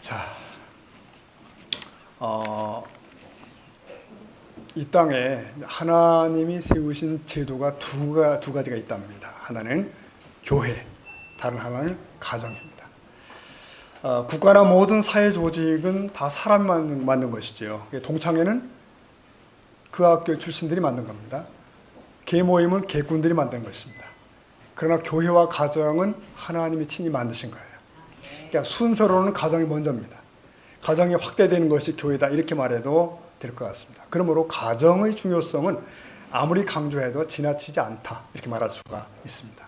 자, 이 땅에 하나님이 세우신 제도가 두 가지가 있답니다. 하나는 교회, 다른 하나는 가정입니다. 국가나 모든 사회 조직은 다 사람이 만든 것이지요. 동창회는 그 학교 출신들이 만든 겁니다. 계모임은 계꾼들이 만든 것입니다. 그러나 교회와 가정은 하나님이 친히 만드신 거예요. 그러니까 순서로는 가정이 먼저입니다. 가정이 확대되는 것이 교회다 이렇게 말해도 될 것 같습니다. 그러므로 가정의 중요성은 아무리 강조해도 지나치지 않다 이렇게 말할 수가 있습니다.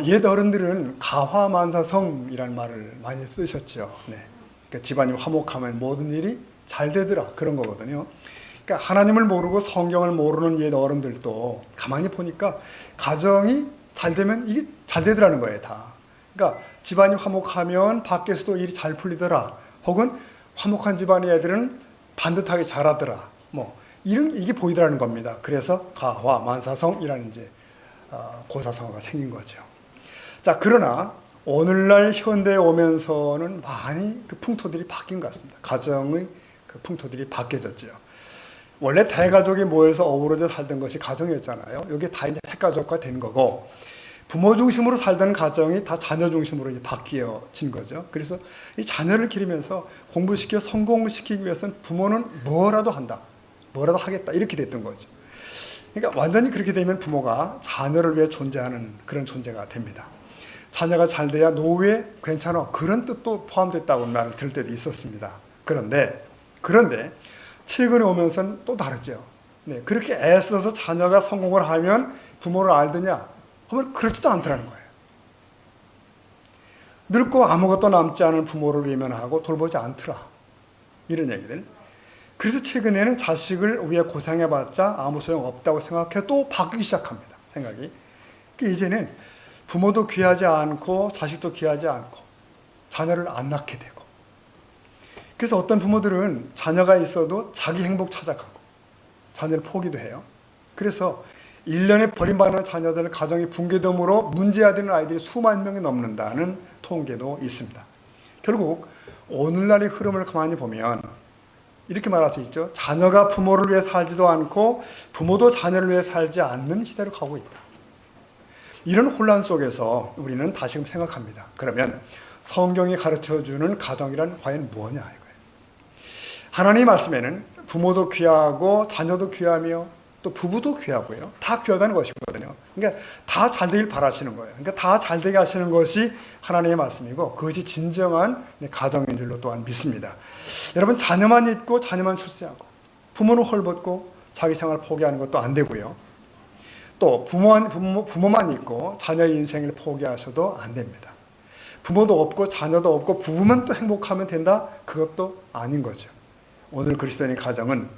옛 어른들은 가화만사성이라는 말을 많이 쓰셨죠. 네. 그러니까 집안이 화목하면 모든 일이 잘 되더라 그런 거거든요. 그러니까 하나님을 모르고 성경을 모르는 옛 어른들도 가만히 보니까 가정이 잘 되면 이게 잘 되더라는 거예요, 다. 그러니까 집안이 화목하면 밖에서도 일이 잘 풀리더라. 혹은 화목한 집안의 애들은 반듯하게 잘하더라. 이게 보이더라는 겁니다. 그래서 가화만사성이라는 이제 고사성어가 생긴 거죠. 자, 그러나 오늘날 현대에 오면서는 많이 그 풍토들이 바뀐 것 같습니다. 가정의 그 풍토들이 바뀌어졌죠. 원래 대가족이 모여서 어우러져 살던 것이 가정이었잖아요. 이게 다 이제 핵가족화 된 거고, 부모 중심으로 살던 가정이 다 자녀 중심으로 이제 바뀌어진 거죠. 그래서 이 자녀를 기르면서 공부시켜 성공시키기 위해서는 부모는 뭐라도 한다, 뭐라도 하겠다 이렇게 됐던 거죠. 그러니까 완전히 그렇게 되면 부모가 자녀를 위해 존재하는 그런 존재가 됩니다. 자녀가 잘 돼야 노후에 괜찮아 그런 뜻도 포함됐다고 말을 들을 때도 있었습니다. 그런데 최근에 오면서는 또 다르죠. 네, 그렇게 애써서 자녀가 성공을 하면 부모를 알드냐 하면 그렇지도 않더라는 거예요. 늙고 아무것도 남지 않은 부모를 외면하고 돌보지 않더라 이런 얘기들. 그래서 최근에는 자식을 위해 고생해봤자 아무 소용 없다고 생각해 또 바뀌기 시작합니다. 생각이. 이제는 부모도 귀하지 않고 자식도 귀하지 않고 자녀를 안 낳게 되고, 그래서 어떤 부모들은 자녀가 있어도 자기 행복 찾아가고 자녀를 포기도 해요. 그래서 1년에 버림받는 자녀들 가정이 붕괴됨으로 문제화되는 아이들이 수만 명이 넘는다는 통계도 있습니다. 결국 오늘날의 흐름을 가만히 보면 이렇게 말할 수 있죠. 자녀가 부모를 위해 살지도 않고 부모도 자녀를 위해 살지 않는 시대로 가고 있다. 이런 혼란 속에서 우리는 다시금 생각합니다. 그러면 성경이 가르쳐주는 가정이란 과연 뭐냐 이거예요. 하나님 말씀에는 부모도 귀하고 자녀도 귀하며 또 부부도 귀하고요. 다 귀하다는 것이거든요. 그러니까 다 잘 되길 바라시는 거예요. 그러니까 다 잘 되게 하시는 것이 하나님의 말씀이고 그것이 진정한 가정인 줄로 또한 믿습니다. 여러분, 자녀만 있고 자녀만 출세하고 부모는 헐벗고 자기 생활 포기하는 것도 안 되고요. 또 부모만 있고 자녀의 인생을 포기하셔도 안 됩니다. 부모도 없고 자녀도 없고 부부만 또 행복하면 된다? 그것도 아닌 거죠. 오늘 그리스도인의 가정은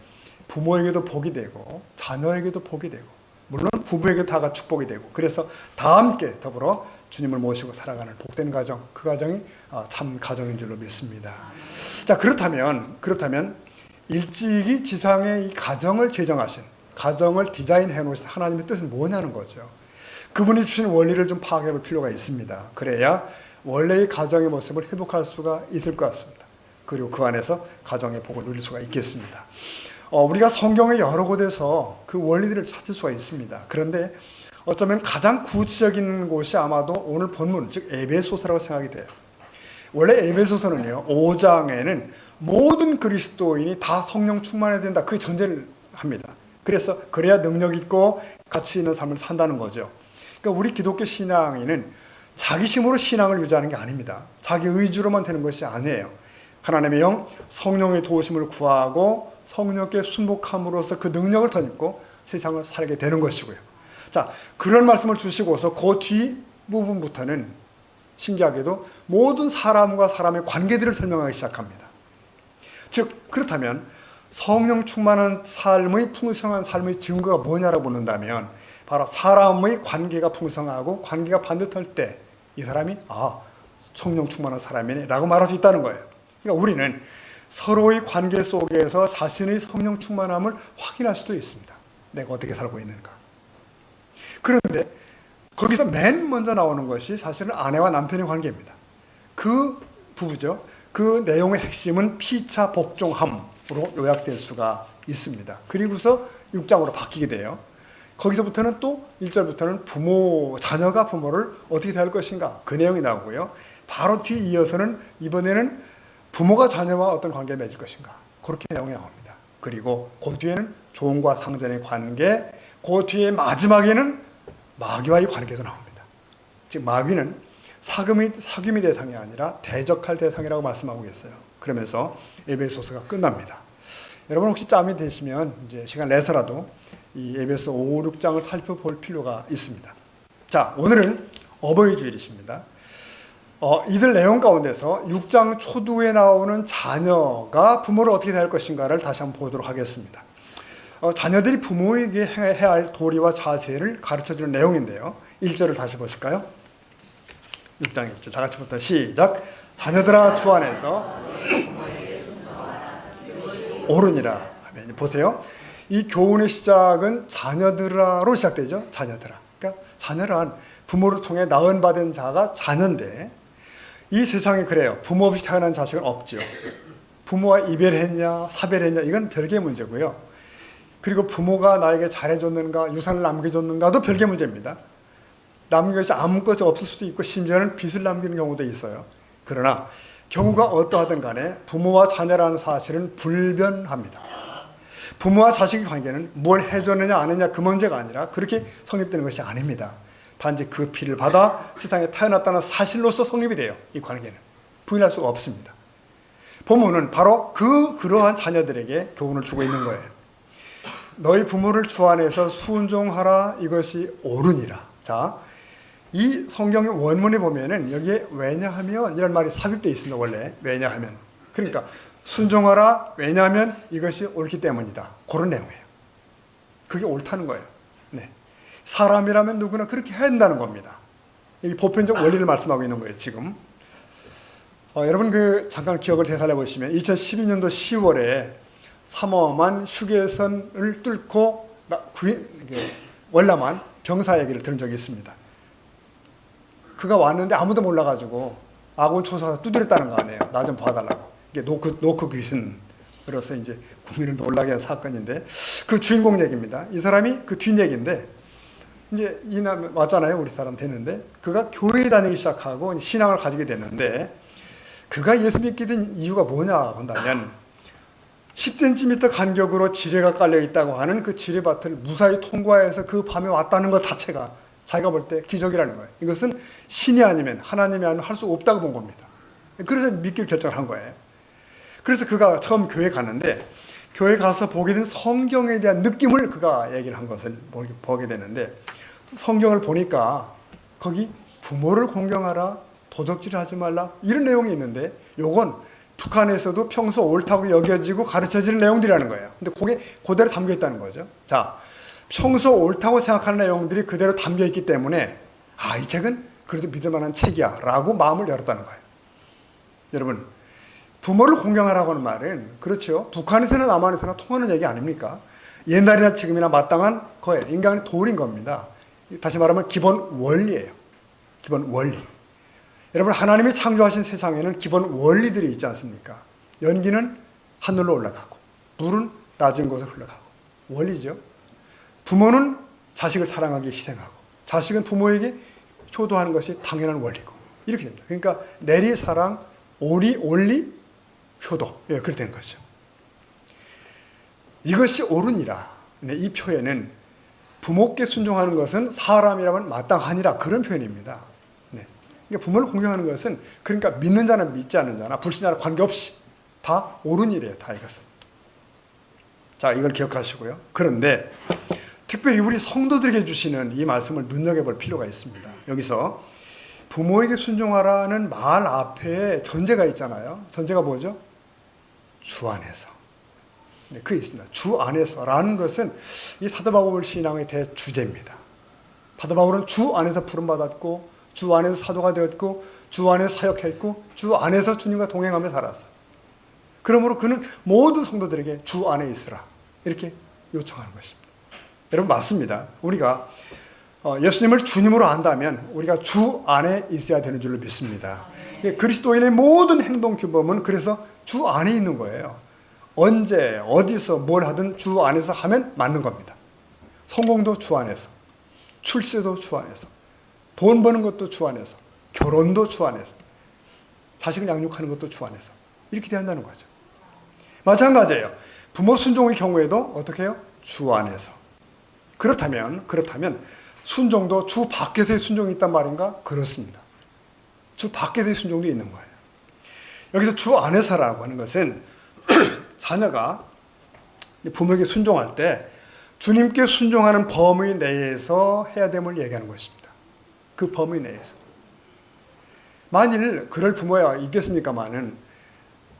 부모에게도 복이 되고 자녀에게도 복이 되고 물론 부부에게도 다 축복이 되고, 그래서 다 함께 더불어 주님을 모시고 살아가는 복된 가정, 그 가정이 참 가정인 줄로 믿습니다. 자, 그렇다면 일찍이 지상에 이 가정을 제정하신, 가정을 디자인해 놓으신 하나님의 뜻은 뭐냐는 거죠. 그분이 주신 원리를 좀 파악해 볼 필요가 있습니다. 그래야 원래의 가정의 모습을 회복할 수가 있을 것 같습니다. 그리고 그 안에서 가정의 복을 누릴 수가 있겠습니다. 우리가 성경의 여러 곳에서 그 원리들을 찾을 수가 있습니다. 그런데 어쩌면 가장 구체적인 곳이 아마도 오늘 본문, 즉 에베소서라고 생각이 돼요. 원래 에베소서는요, 5장에는 모든 그리스도인이 다 성령 충만해야 된다, 그게 전제를 합니다. 그래야 능력 있고 가치 있는 삶을 산다는 거죠. 그러니까 우리 기독교 신앙인은 자기 힘으로 신앙을 유지하는 게 아닙니다. 자기 의지로만 되는 것이 아니에요. 하나님의 영, 성령의 도우심을 구하고 성령께 순복함으로써 그 능력을 덧입고 세상을 살게 되는 것이고요. 자, 그런 말씀을 주시고서 그 뒷부분부터는 신기하게도 모든 사람과 사람의 관계들을 설명하기 시작합니다. 즉, 그렇다면 성령 충만한 삶의 풍성한 삶의 증거가 뭐냐라고 묻는다면 바로 사람의 관계가 풍성하고 관계가 반듯할 때 이 사람이 성령 충만한 사람이네 라고 말할 수 있다는 거예요. 그러니까 우리는 서로의 관계 속에서 자신의 성령 충만함을 확인할 수도 있습니다. 내가 어떻게 살고 있는가. 그런데 거기서 맨 먼저 나오는 것이 사실은 아내와 남편의 관계입니다. 그 부부죠. 그 내용의 핵심은 피차 복종함으로 요약될 수가 있습니다. 그리고서 6장으로 바뀌게 돼요. 거기서부터는 또 1절부터는 자녀가 부모를 어떻게 대할 것인가 그 내용이 나오고요. 바로 뒤에 이어서는 이번에는 부모가 자녀와 어떤 관계를 맺을 것인가 그렇게 내용이 나옵니다. 그리고 그 뒤에는 종과 상전의 관계, 그 뒤에 마지막에는 마귀와의 관계도 나옵니다. 즉 마귀는 사귐의 대상이 아니라 대적할 대상이라고 말씀하고 계세요. 그러면서 에베소서가 끝납니다. 여러분 혹시 짬이 되시면 이제 시간 내서라도 이 에베소 5, 6장을 살펴볼 필요가 있습니다. 자, 오늘은 어버이 주일이십니다. 이들 내용 가운데서 6장 초두에 나오는 자녀가 부모를 어떻게 대할 것인가를 다시 한번 보도록 하겠습니다. 자녀들이 부모에게 해야 할 도리와 자세를 가르쳐주는 내용인데요. 1절을 다시 보실까요? 6장 1절 다 같이부터 시작. 자녀들아 주 안에서 옳으니라. 보세요. 이 교훈의 시작은 자녀들아로 시작되죠. 자녀들아. 그러니까 자녀란 부모를 통해 낳은받은 자가 자녀인데 이 세상에 그래요. 부모 없이 태어난 자식은 없죠. 부모와 이별했냐 사별했냐 이건 별개의 문제고요. 그리고 부모가 나에게 잘해줬는가 유산을 남겨줬는가도 별개의 문제입니다. 남긴 것이 아무것도 없을 수도 있고 심지어는 빚을 남기는 경우도 있어요. 그러나 경우가 어떠하든 간에 부모와 자녀라는 사실은 불변합니다. 부모와 자식의 관계는 뭘 해줬느냐 안 했느냐 그 문제가 아니라 그렇게 성립되는 것이 아닙니다. 단지 그 피를 받아 세상에 태어났다는 사실로서 성립이 돼요. 이 관계는 부인할 수가 없습니다. 본문은 바로 그러한 자녀들에게 교훈을 주고 있는 거예요. 너희 부모를 주 안에서 순종하라 이것이 옳으니라. 자, 이 성경의 원문에 보면은 여기에 왜냐하면 이런 말이 삽입되어 있습니다. 원래 왜냐하면 그러니까 순종하라 왜냐하면 이것이 옳기 때문이다. 그런 내용이에요. 그게 옳다는 거예요. 네. 사람이라면 누구나 그렇게 해야 한다는 겁니다. 이 보편적 원리를 말씀하고 있는 거예요. 지금 여러분 잠깐 기억을 되살려 보시면 2012년도 10월에 삼엄한 휴게선을 뚫고 월남한 병사 얘기를 들은 적이 있습니다. 그가 왔는데 아무도 몰라가지고 아군 초소가 두드렸다는 거 아니에요. 나 좀 봐달라고. 이게 노크 귀신으로서 이제 국민을 놀라게 한 사건인데 그 주인공 얘기입니다. 이 사람이 그 뒷얘기인데 이제 이남 왔잖아요. 우리 사람 됐는데 그가 교회에 다니기 시작하고 신앙을 가지게 됐는데 그가 예수 믿게 된 이유가 뭐냐 한다면 10cm 간격으로 지뢰가 깔려 있다고 하는 그 지뢰밭을 무사히 통과해서 그 밤에 왔다는 것 자체가 자기가 볼 때 기적이라는 거예요. 이것은 신이 아니면 하나님이 아니면 할 수 없다고 본 겁니다. 그래서 믿기로 결정을 한 거예요. 그래서 그가 처음 교회 갔는데 교회 가서 보게 된 성경에 대한 느낌을 그가 얘기를 한 것을 보게 되는데 성경을 보니까 거기 부모를 공경하라 도적질을 하지 말라 이런 내용이 있는데 요건 북한에서도 평소 옳다고 여겨지고 가르쳐지는 내용들이라는 거예요. 근데 그게 그대로 담겨 있다는 거죠. 자, 평소 옳다고 생각하는 내용들이 그대로 담겨 있기 때문에 이 책은 그래도 믿을 만한 책이야 라고 마음을 열었다는 거예요. 여러분 부모를 공경하라고 하는 말은 그렇죠. 북한에서나 남한에서나 통하는 얘기 아닙니까? 옛날이나 지금이나 마땅한 거예요. 인간의 도리인 겁니다. 다시 말하면 기본 원리예요. 기본 원리. 여러분 하나님이 창조하신 세상에는 기본 원리들이 있지 않습니까? 연기는 하늘로 올라가고 물은 낮은 곳으로 흘러가고 원리죠. 부모는 자식을 사랑하기 희생하고 자식은 부모에게 효도하는 것이 당연한 원리고 이렇게 됩니다. 그러니까 내리 사랑, 오리, 원리, 효도 그렇게 되는 거죠. 이것이 옳으니라. 이 표현은 부모께 순종하는 것은 사람이라면 마땅하니라 그런 표현입니다. 그러니까 부모를 공경하는 것은 그러니까 믿는 자는 믿지 않는 자나 불신자나 관계없이 다 옳은 일이에요. 다 이것은. 자, 이걸 기억하시고요. 그런데 특별히 우리 성도들에게 주시는 이 말씀을 눈여겨볼 필요가 있습니다. 여기서 부모에게 순종하라는 말 앞에 전제가 있잖아요. 전제가 뭐죠? 주 안에서. 그게 있습니다. 주 안에서라는 것은 이 사도 바울 신앙의 대주제입니다. 사도 바울은 주 안에서 부름받았고 주 안에서 사도가 되었고 주 안에서 사역했고 주 안에서 주님과 동행하며 살았어요. 그러므로 그는 모든 성도들에게 주 안에 있으라 이렇게 요청하는 것입니다. 여러분 맞습니다. 우리가 예수님을 주님으로 안다면 우리가 주 안에 있어야 되는 줄로 믿습니다. 그리스도인의 모든 행동 규범은 그래서 주 안에 있는 거예요. 언제 어디서 뭘 하든 주 안에서 하면 맞는 겁니다. 성공도 주 안에서, 출세도 주 안에서, 돈 버는 것도 주 안에서, 결혼도 주 안에서, 자식을 양육하는 것도 주 안에서, 이렇게 돼야 한다는 거죠. 마찬가지예요. 부모 순종의 경우에도 어떻게 해요? 주 안에서. 그렇다면 순종도 주 밖에서의 순종이 있단 말인가? 그렇습니다. 주 밖에서의 순종도 있는 거예요. 여기서 주 안에서라고 하는 것은 자녀가 부모에게 순종할 때 주님께 순종하는 범위 내에서 해야 됨을 얘기하는 것입니다. 그 범위 내에서. 만일 그럴 부모가 있겠습니까마는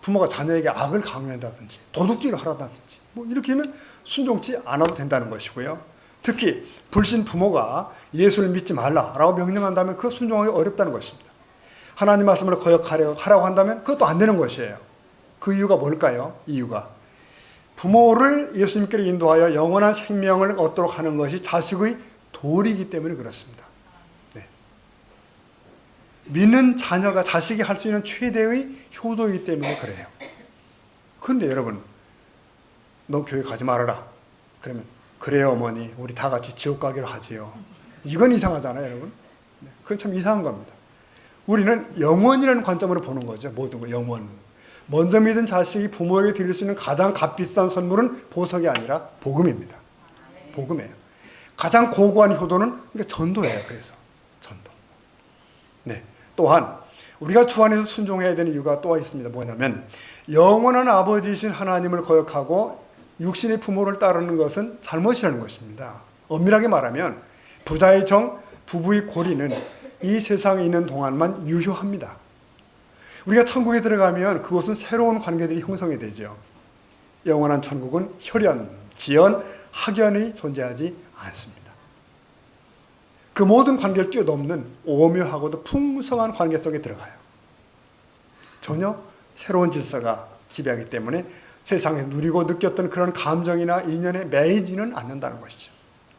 부모가 자녀에게 악을 강요한다든지 도둑질을 하라든지 뭐 이렇게 하면 순종치 않아도 된다는 것이고요. 특히 불신 부모가 예수를 믿지 말라라고 명령한다면 그 순종하기 어렵다는 것입니다. 하나님 말씀을 거역하라고 한다면 그것도 안 되는 것이에요. 그 이유가 뭘까요? 이유가 부모를 예수님께로 인도하여 영원한 생명을 얻도록 하는 것이 자식의 도리이기 때문에 그렇습니다. 네. 믿는 자녀가 자식이 할 수 있는 최대의 효도이기 때문에 그래요. 그런데 여러분, 너 교회 가지 말아라. 그러면 그래요 어머니, 우리 다 같이 지옥 가기로 하지요. 이건 이상하잖아요 여러분. 네. 그건 참 이상한 겁니다. 우리는 영원이라는 관점으로 보는 거죠. 모든 걸 영원. 먼저 믿은 자식이 부모에게 드릴 수 있는 가장 값비싼 선물은 보석이 아니라 복음입니다. 복음이에요. 가장 고고한 효도는 그러니까 전도예요. 그래서 전도. 네. 또한 우리가 주 안에서 순종해야 되는 이유가 또 있습니다. 뭐냐면 영원한 아버지이신 하나님을 거역하고 육신의 부모를 따르는 것은 잘못이라는 것입니다. 엄밀하게 말하면 부자의 정, 부부의 고리는 이 세상에 있는 동안만 유효합니다. 우리가 천국에 들어가면 그곳은 새로운 관계들이 형성이 되죠. 영원한 천국은 혈연, 지연, 학연이 존재하지 않습니다. 그 모든 관계를 뛰어넘는 오묘하고도 풍성한 관계 속에 들어가요. 전혀 새로운 질서가 지배하기 때문에 세상에 누리고 느꼈던 그런 감정이나 인연에 매이지는 않는다는 것이죠.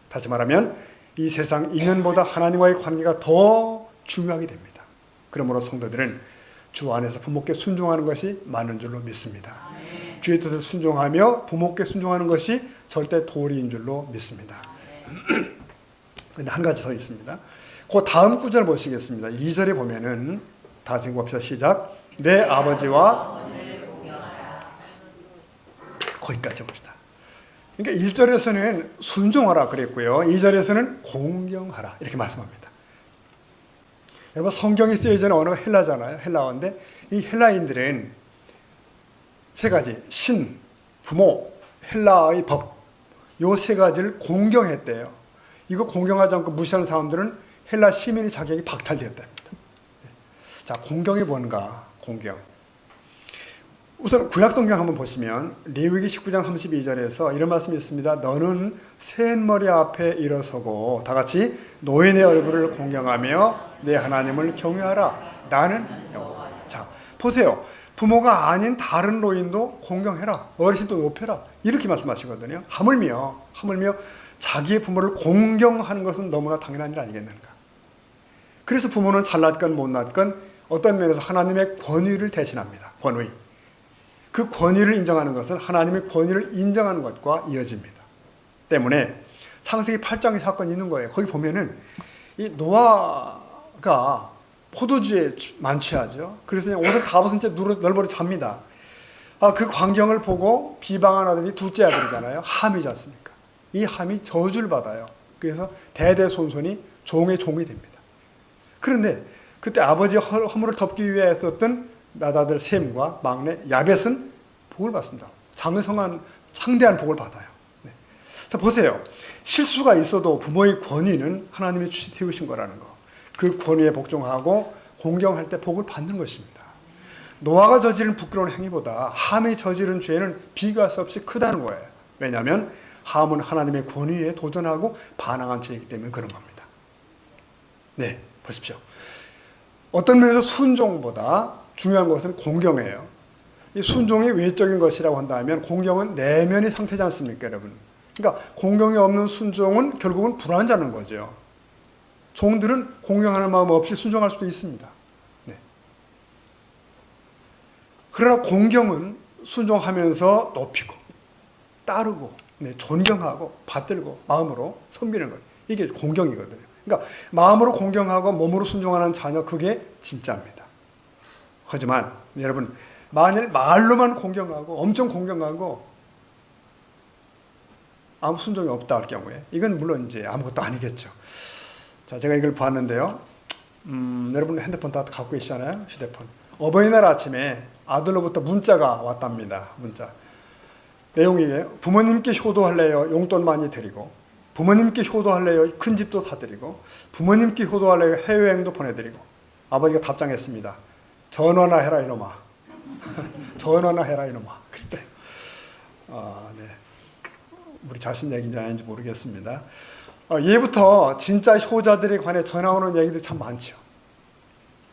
다시 말하면 이 세상 인연보다 하나님과의 관계가 더 중요하게 됩니다. 그러므로 성도들은 주 안에서 부모께 순종하는 것이 맞는 줄로 믿습니다. 주의 뜻에 순종하며 부모께 순종하는 것이 절대 도리인 줄로 믿습니다. 그런데 한 가지 더 있습니다. 그 다음 구절 보시겠습니다. 2절에 보면은 다 지금 봅시다. 시작. 내 아버지와 거기까지 봅시다. 그러니까 1절에서는 순종하라 그랬고요. 2절에서는 공경하라 이렇게 말씀합니다. 여러분 성경에 쓰여진 언어가 헬라잖아요. 헬라어인데 이 헬라인들은 세 가지 신, 부모, 헬라의 법 요 세 가지를 공경했대요. 이거 공경하지 않고 무시하는 사람들은 헬라 시민의 자격이 박탈되었답니다. 자, 공경이 뭔가? 공경. 우선 구약성경 한번 보시면 레위기 19장 32절에서 이런 말씀이 있습니다. 너는 셋머리 앞에 일어서고 다 같이 노인의 얼굴을 공경하며 내 하나님을 경외하라. 나는 여호와. 자, 보세요. 부모가 아닌 다른 노인도 공경해라. 어르신도 높여라. 이렇게 말씀하시거든요. 하물며 자기의 부모를 공경하는 것은 너무나 당연한 일 아니겠는가. 그래서 부모는 잘났건 못났건 어떤 면에서 하나님의 권위를 대신합니다. 권위. 그 권위를 인정하는 것은 하나님의 권위를 인정하는 것과 이어집니다. 때문에 창세기 8장의 사건이 있는 거예요. 거기 보면은 이 노아가 포도주에 만취하죠. 그래서 그냥 옷을 다 벗은 채 널브러 잡니다. 그 광경을 보고 비방한 아들이 둘째 아들이잖아요. 함이지 않습니까? 이 함이 저주를 받아요. 그래서 대대손손이 종의 종이 됩니다. 그런데 그때 아버지의 허물을 덮기 위해 썼던 맏아들 셈과 막내 야벳은 복을 받습니다. 장성한 창대한 복을 받아요. 네. 자, 보세요. 실수가 있어도 부모의 권위는 하나님이 세우신 거라는 거. 그 권위에 복종하고 공경할 때 복을 받는 것입니다. 노아가 저지른 부끄러운 행위보다 함이 저지른 죄는 비교할 수 없이 크다는 거예요. 왜냐하면 함은 하나님의 권위에 도전하고 반항한 죄이기 때문에 그런 겁니다. 네, 보십시오. 어떤 면에서 순종보다 중요한 것은 공경이에요. 이 순종이 외적인 것이라고 한다면 공경은 내면의 상태지 않습니까, 여러분? 그러니까 공경이 없는 순종은 결국은 불완전한 거죠. 종들은 공경하는 마음 없이 순종할 수도 있습니다. 네. 그러나 공경은 순종하면서 높이고 따르고 존경하고 받들고 마음으로 섬기는 것. 이게 공경이거든요. 그러니까 마음으로 공경하고 몸으로 순종하는 자녀, 그게 진짜입니다. 하지만 여러분, 만일 말로만 공경하고 엄청 공경하고 아무 순종이 없다 할 경우에 이건 물론 이제 아무것도 아니겠죠. 자, 제가 이걸 봤는데요. 여러분 핸드폰 다 갖고 계시잖아요. 휴대폰. 어버이날 아침에 아들로부터 문자가 왔답니다. 문자. 내용이 부모님께 효도할래요? 용돈 많이 드리고, 부모님께 효도할래요? 큰 집도 사드리고, 부모님께 효도할래요? 해외여행도 보내드리고. 아버지가 답장했습니다. 전화나 해라 이놈아. 전화나 해라 이놈아. 그랬대. 네. 우리 자신 얘기인지 아닌지 모르겠습니다. 예부터 진짜 효자들에 관해 전화 오는 얘기들이 참 많죠.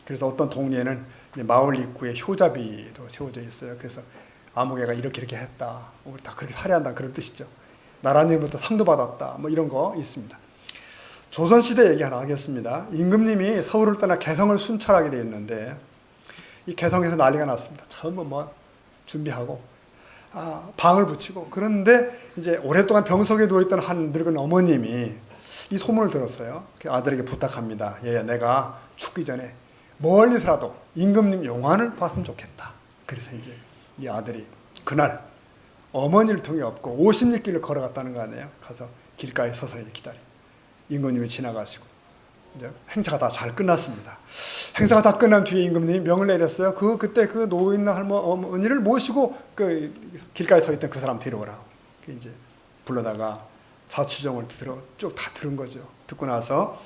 그래서 어떤 동네에는 마을 입구에 효자비도 세워져 있어요. 그래서 아무개가 이렇게 했다. 우리 다 그렇게 살해한다. 그런 뜻이죠. 나라님부터 상도 받았다. 뭐 이런 거 있습니다. 조선시대 얘기 하나 하겠습니다. 임금님이 서울을 떠나 개성을 순찰하게 되어 있는데 이 개성에서 난리가 났습니다. 전부 뭐 준비하고 방을 붙이고, 그런데 이제 오랫동안 병석에 누워있던 한 늙은 어머님이 이 소문을 들었어요. 그 아들에게 부탁합니다. 얘, 내가 죽기 전에 멀리서라도 임금님 용안을 봤으면 좋겠다. 그래서 이제 이 아들이 그날 어머니를 통해 업고 50리길을 걸어갔다는 거 아니에요. 가서 길가에 서서 기다려. 임금님이 지나가시고 이제 행사가 다 잘 끝났습니다. 행사가 다 끝난 뒤에 임금님이 명을 내렸어요. 그때 그 노인 어머니를 모시고 그 길가에 서 있던 그 사람 데려오라고. 이제 불러다가 자취정을 쭉 다 들은 거죠. 듣고 나서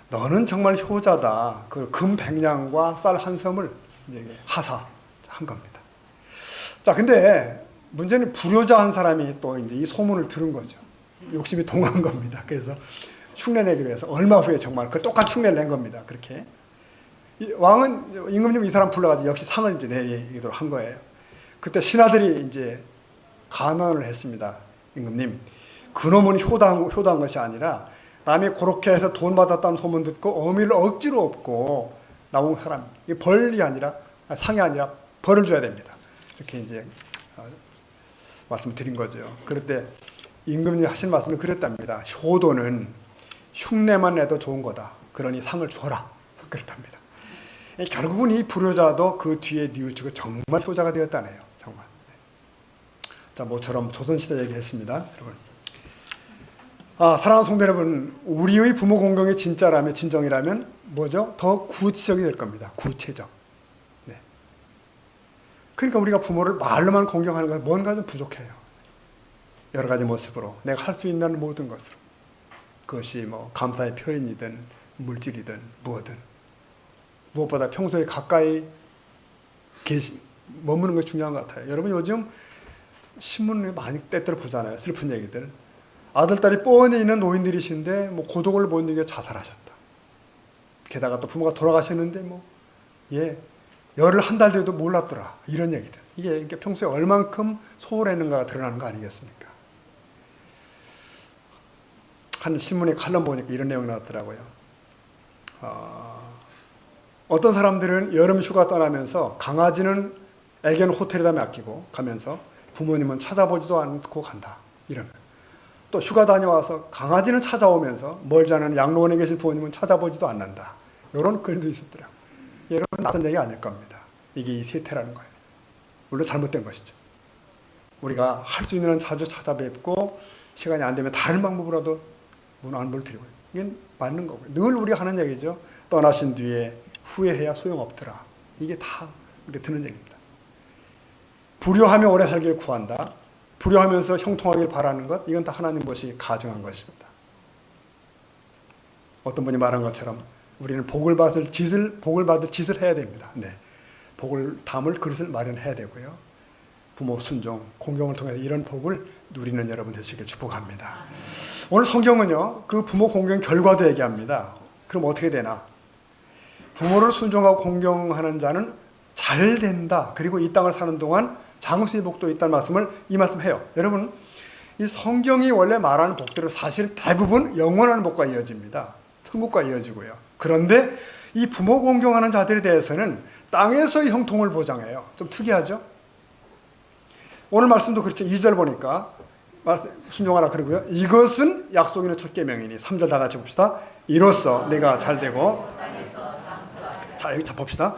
너는 정말 효자다. 그 금 100냥과 쌀 한 섬을 이제 하사한 겁니다. 자, 근데 문제는 불효자 한 사람이 또 이제 이 소문을 들은 거죠. 욕심이 동한 겁니다. 그래서 흉내 내기로 해서 얼마 후에 정말 그걸 똑같이 흉내를 낸 겁니다. 그렇게. 왕은 임금님 이 사람 불러가지고 역시 상을 이제 내리도록 한 거예요. 그때 신하들이 이제 간언을 했습니다. 임금님, 그놈은 효도한 것이 아니라 남이 그렇게 해서 돈 받았다는 소문 듣고 어미를 억지로 업고 나온 사람, 이게 벌이 아니라 상이 아니라 벌을 줘야 됩니다. 이렇게 이제 말씀드린 거죠. 그럴 때 임금님이 하신 말씀이 그랬답니다. 효도는 흉내만 내도 좋은 거다. 그러니 상을 줘라. 그렇답니다. 결국은 이 불효자도 그 뒤에 뉘우치고 정말 효자가 되었다네요. 정말. 자, 모처럼 조선시대 얘기했습니다. 여러분. 사랑하는 성도 여러분, 우리의 부모 공경이 진정이라면 뭐죠? 더 구체적이 될 겁니다. 구체적. 네. 그러니까 우리가 부모를 말로만 공경하는 건 뭔가 좀 부족해요. 여러 가지 모습으로 내가 할 수 있는 모든 것으로. 그것이 뭐 감사의 표현이든 물질이든 무엇든. 무엇보다 평소에 가까이 머무는 것이 중요한 것 같아요. 여러분 요즘 신문을 많이 때때로 보잖아요. 슬픈 얘기들. 아들, 딸이 뻔히 있는 노인들이신데 뭐 고독을 못 이겨 자살하셨다. 게다가 또 부모가 돌아가셨는데 열을 한 달 돼도 몰랐더라. 이런 얘기들. 이게 평소에 얼만큼 소홀했는가가 드러나는 거 아니겠습니까? 한 신문에 칼럼 보니까 이런 내용이 나왔더라고요. 어떤 사람들은 여름 휴가 떠나면서 강아지는 애견 호텔에다 맡기고 가면서 부모님은 찾아보지도 않고 간다. 이런. 또 휴가 다녀와서 강아지는 찾아오면서 멀지 않은 양로원에 계신 부모님은 찾아보지도 않는다. 이런 글도 있었더라고요. 여러분 낯선 얘기 아닐 겁니다. 이게 이 세태라는 거예요. 물론 잘못된 것이죠. 우리가 할 수 있는 한 자주 찾아뵙고 시간이 안 되면 다른 방법으로라도 안부를 드리고, 이게 맞는 거고요. 늘 우리가 하는 얘기죠. 떠나신 뒤에 후회해야 소용없더라. 이게 다 우리가 듣는 얘기입니다. 불효하며 오래 살기를 구한다. 불효하면서 형통하길 바라는 것, 이건 다 하나님 것이 가정한 것입니다. 어떤 분이 말한 것처럼 우리는 복을 받을 짓을 해야 됩니다. 네. 복을 담을 그릇을 마련해야 되고요. 부모 순종, 공경을 통해서 이런 복을 누리는 여러분 되시길 축복합니다. 오늘 성경은요, 그 부모 공경 결과도 얘기합니다. 그럼 어떻게 되나? 부모를 순종하고 공경하는 자는 잘 된다. 그리고 이 땅을 사는 동안 장수의 복도 있다는 말씀을 이 말씀해요. 여러분, 이 성경이 원래 말하는 복들은 사실 대부분 영원한 복과 이어집니다. 천국과 이어지고요. 그런데 이 부모 공경하는 자들에 대해서는 땅에서의 형통을 보장해요. 좀 특이하죠? 오늘 말씀도 그렇죠. 2절 보니까 신종하라 그러고요. 이것은 약속 있는 첫 계명이니 3절 다 같이 봅시다. 이로써 내가 잘되고. 자, 여기 봅시다.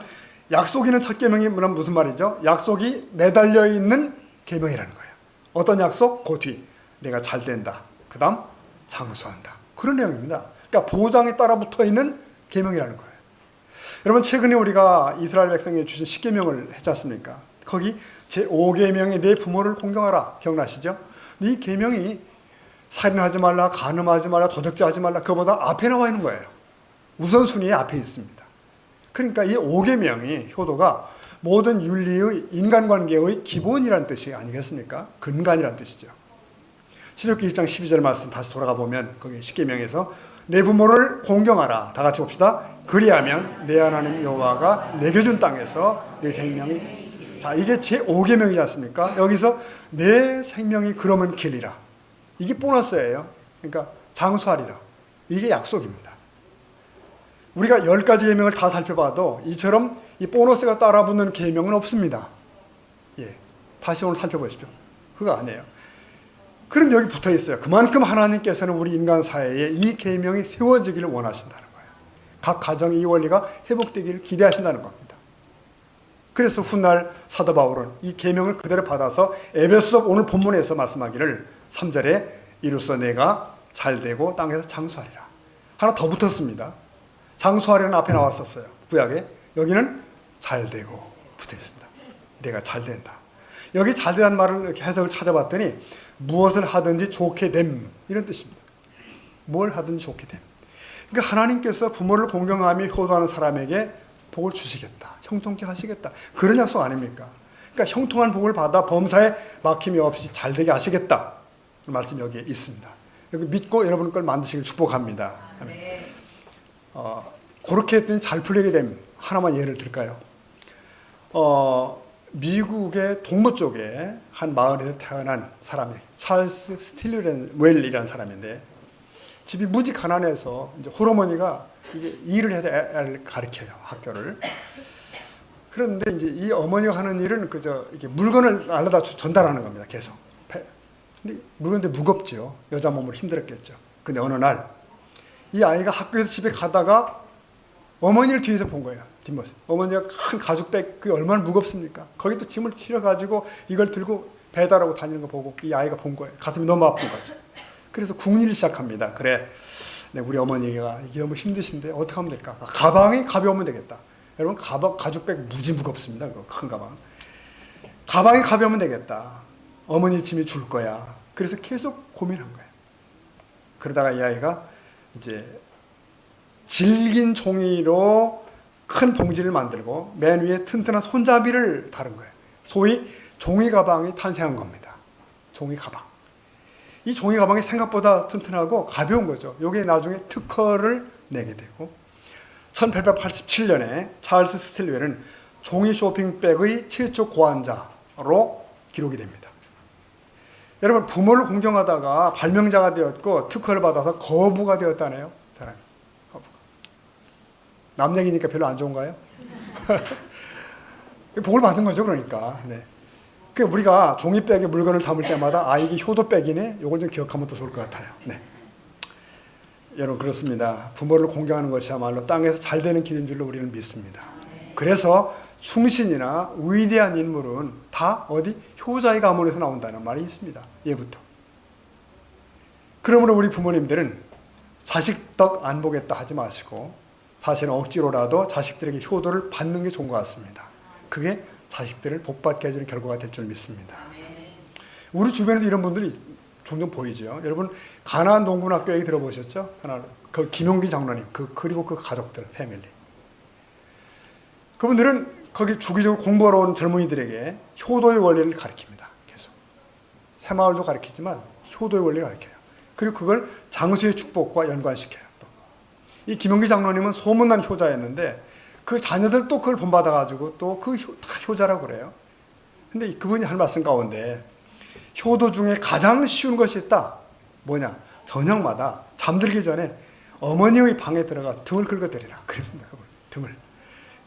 약속 있는 첫 계명이 무슨 말이죠? 약속이 매달려 있는 계명이라는 거예요. 어떤 약속? 그 뒤 내가 잘된다. 그 다음 장수한다. 그런 내용입니다. 그러니까 보장에 따라 붙어 있는 계명이라는 거예요. 여러분, 최근에 우리가 이스라엘 백성에게 주신 십계명을 했지 않습니까? 거기 제5계명이 내 부모를 공경하라. 기억나시죠? 이 계명이 살인하지 말라, 간음하지 말라, 도적질하지 말라, 그보다 앞에 나와 있는 거예요. 우선순위에 앞에 있습니다. 그러니까 이 5계명이 효도가 모든 윤리의 인간관계의 기본이라는 뜻이 아니겠습니까? 근간이라는 뜻이죠. 신명기 1장 12절 말씀 다시 돌아가 보면 거기 10계명에서 내 부모를 공경하라. 다 같이 봅시다. 그리하면 내 하나님 여호와가 내게 준 땅에서 내 생명이. 자, 이게 제5계명이지 않습니까? 여기서 내 생명이 그러면 길이라. 이게 보너스예요. 그러니까 장수하리라. 이게 약속입니다. 우리가 10가지 계명을 다 살펴봐도 이처럼 이 보너스가 따라붙는 계명은 없습니다. 예, 다시 오늘 살펴보십시오. 그거 아니에요. 그럼 여기 붙어 있어요. 그만큼 하나님께서는 우리 인간 사회에 이 계명이 세워지기를 원하신다는 거예요. 각 가정의 이 원리가 회복되기를 기대하신다는 겁니다. 그래서 훗날 사도 바울은 이 계명을 그대로 받아서 에베소 오늘 본문에서 말씀하기를 3절에 이로써 내가 잘되고 땅에서 장수하리라. 하나 더 붙었습니다. 장수하리는 앞에 나왔었어요. 구약에. 여기는 잘되고 붙어 있습니다. 내가 잘된다. 여기 잘되다는 말을 이렇게 해석을 찾아봤더니 무엇을 하든지 좋게 됨, 이런 뜻입니다. 뭘 하든지 좋게 됨. 그러니까 하나님께서 부모를 공경하며 효도하는 사람에게 복을 주시겠다. 형통케 하시겠다. 그런 약속 아닙니까? 그러니까 형통한 복을 받아 범사에 막힘이 없이 잘되게 하시겠다. 말씀이 여기에 있습니다. 여기 믿고 여러분 걸 만드시길 축복합니다. 그렇게 했더니 잘 풀리게 됨. 하나만 예를 들까요? 미국의 동부 쪽에 한 마을에서 태어난 사람이 찰스 스틸웰이라는 사람인데 집이 무지 가난해서 이제 홀어머니가 이게 일을 해서 애를 가르쳐요, 학교를. 그런데 이제 이 어머니가 하는 일은 그저 이렇게 물건을 날라다 전달하는 겁니다, 계속. 근데 물건인데 무겁죠. 여자 몸으로 힘들었겠죠. 근데 어느 날 이 아이가 학교에서 집에 가다가 어머니를 뒤에서 본 거예요. 뒷모습. 어머니가 큰 가죽백, 그게 얼마나 무겁습니까? 거기 또 짐을 실어가지고 이걸 들고 배달하고 다니는 거 보고 이 아이가 본 거예요. 가슴이 너무 아픈 거죠. 그래서 궁리를 시작합니다. 그래, 네, 우리 어머니가 이게 너무 힘드신데 어떻게 하면 될까? 가방이 가벼우면 되겠다. 여러분, 가죽백 무지 무겁습니다. 그 큰 가방. 가방이 가벼우면 되겠다. 어머니 짐이 줄 거야. 그래서 계속 고민한 거예요. 그러다가 이 아이가 이제 질긴 종이로 큰 봉지를 만들고 맨 위에 튼튼한 손잡이를 다른 거예요. 소위 종이 가방이 탄생한 겁니다. 종이 가방. 이 종이 가방이 생각보다 튼튼하고 가벼운 거죠. 이게 나중에 특허를 내게 되고 1887년에 찰스 스틸웰은 종이 쇼핑백의 최초 고안자로 기록이 됩니다. 여러분, 부모를 공경하다가 발명자가 되었고 특허를 받아서 거부가 되었다네요. 사람이. 거부가. 남 얘기니까 별로 안 좋은가요? 복을 받은 거죠, 그러니까. 네. 그러니까 우리가 종이백에 물건을 담을 때마다 이게 효도백이네? 이걸 좀 기억하면 더 좋을 것 같아요. 네. 여러분, 그렇습니다. 부모를 공경하는 것이야말로 땅에서 잘 되는 길인 줄로 우리는 믿습니다. 그래서 충신이나 위대한 인물은 다 어디? 효자의 가문에서 나온다는 말이 있습니다. 예부터. 그러므로 우리 부모님들은 자식 덕 안 보겠다 하지 마시고 사실은 억지로라도 자식들에게 효도를 받는 게 좋은 것 같습니다. 그게 자식들을 복받게 해주는 결과가 될 줄 믿습니다. 우리 주변에도 이런 분들이 종종 보이죠. 여러분, 가나안 농군학교 얘기 들어보셨죠? 그 김용기 장로님, 그리고 그 가족들, 패밀리. 그분들은 거기 주기적으로 공부하러 온 젊은이들에게 효도의 원리를 가르칩니다. 계속. 새마을도 가르치지만 효도의 원리를 가르쳐요. 그리고 그걸 장수의 축복과 연관시켜요. 또. 이 김용기 장로님은 소문난 효자였는데 그 자녀들 또 그걸 본받아가지고 또 그 효자라고 그래요. 근데 그분이 할 말씀 가운데 효도 중에 가장 쉬운 것이 있다. 뭐냐? 저녁마다 잠들기 전에 어머니의 방에 들어가서 등을 긁어드리라. 그랬습니다. 그분. 등을.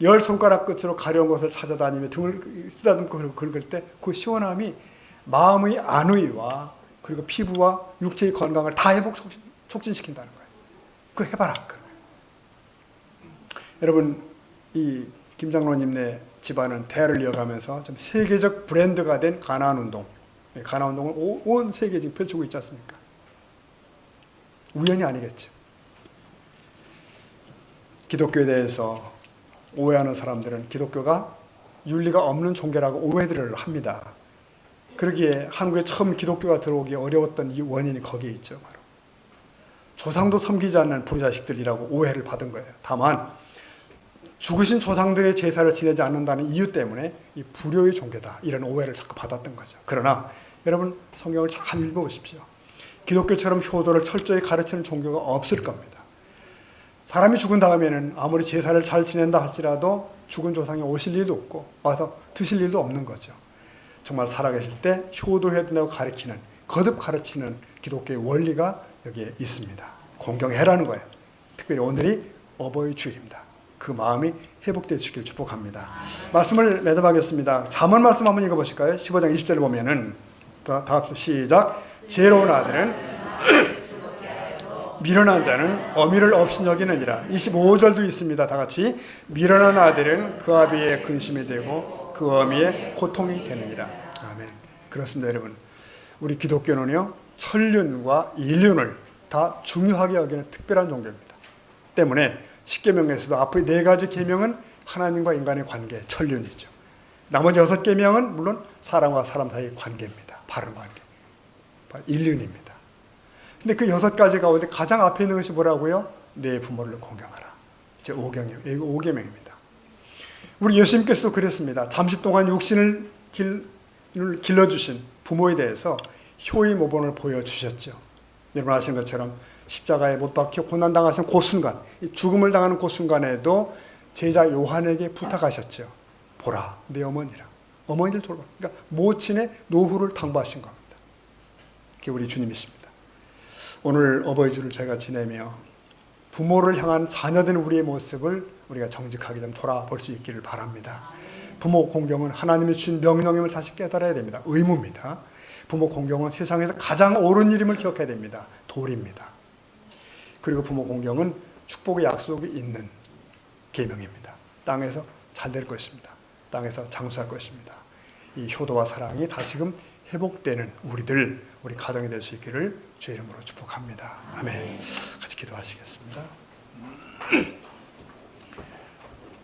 열 손가락 끝으로 가려운 것을 찾아다니며 등을 쓰다듬고 긁을 때 그 시원함이 마음의 안위와 그리고 피부와 육체의 건강을 다 촉진시킨다는 거예요. 그거 해봐라. 여러분, 이 김장로님네 집안은 대화를 이어가면서 좀 세계적 브랜드가 된 가나안 운동, 가나안 운동을 온 세계에 지금 펼치고 있지 않습니까? 우연이 아니겠죠. 기독교에 대해서 오해하는 사람들은 기독교가 윤리가 없는 종교라고 오해들을 합니다. 그러기에 한국에 처음 기독교가 들어오기 어려웠던 이 원인이 거기에 있죠. 바로 조상도 섬기지 않는 부자식들이라고 오해를 받은 거예요. 다만 죽으신 조상들의 제사를 지내지 않는다는 이유 때문에 이 불효의 종교다, 이런 오해를 자꾸 받았던 거죠. 그러나 여러분, 성경을 잘 읽어보십시오. 기독교처럼 효도를 철저히 가르치는 종교가 없을 겁니다. 사람이 죽은 다음에는 아무리 제사를 잘 지낸다 할지라도 죽은 조상이 오실 일도 없고 와서 드실 일도 없는 거죠. 정말 살아계실 때 효도해야 된다고 가르치는, 거듭 가르치는 기독교의 원리가 여기에 있습니다. 공경해라는 거예요. 특별히 오늘이 어버이 주일입니다. 그 마음이 회복되시길 축복합니다. 말씀을 매듭하겠습니다. 잠언 말씀 한번 읽어보실까요? 15장 20절을 보면은, 다 합시다. 시작. 지혜로운 아들은 미련한 자는 어미를 없인 여기느니라. 25절도 있습니다. 다 같이. 미련한 아들은 그 아비의 근심이 되고 그 어미의 고통이 되느니라. 아멘. 그렇습니다, 여러분. 우리 기독교는요, 천륜과 인륜을 다 중요하게 여기는 특별한 종교입니다. 때문에 십계명에서도 앞의 4가지 계명은 하나님과 인간의 관계, 천륜이죠. 나머지 6계명은 물론 사람과 사람 사이의 관계입니다. 바른 관계, 인륜입니다. 근데 그 6가지 가운데 가장 앞에 있는 것이 뭐라고요? 내 부모를 공경하라. 이제 5계명입니다. 우리 예수님께서도 그랬습니다. 잠시 동안 육신을 길러주신 부모에 대해서 효의 모범을 보여주셨죠. 여러분 아시는 것처럼 십자가에 못 박혀 고난당하신 그 순간, 죽음을 당하는 그 순간에도 제자 요한에게 부탁하셨죠. 보라, 내 어머니라. 어머니를 돌봐. 그러니까 모친의 노후를 당부하신 겁니다. 그게 우리 주님이십니다. 오늘 어버이 주를 저희가 지내며 부모를 향한 자녀된 우리의 모습을 우리가 정직하게 좀 돌아볼 수 있기를 바랍니다. 부모 공경은 하나님이 주신 명령임을 다시 깨달아야 됩니다. 의무입니다. 부모 공경은 세상에서 가장 옳은 일임을 기억해야 됩니다. 도리입니다. 그리고 부모 공경은 축복의 약속이 있는 계명입니다. 땅에서 잘 될 것입니다. 땅에서 장수할 것입니다. 이 효도와 사랑이 다시금 회복되는 우리 가정이 될 수 있기를 주의 이름으로 축복합니다. 아멘. 같이 기도하시겠습니다.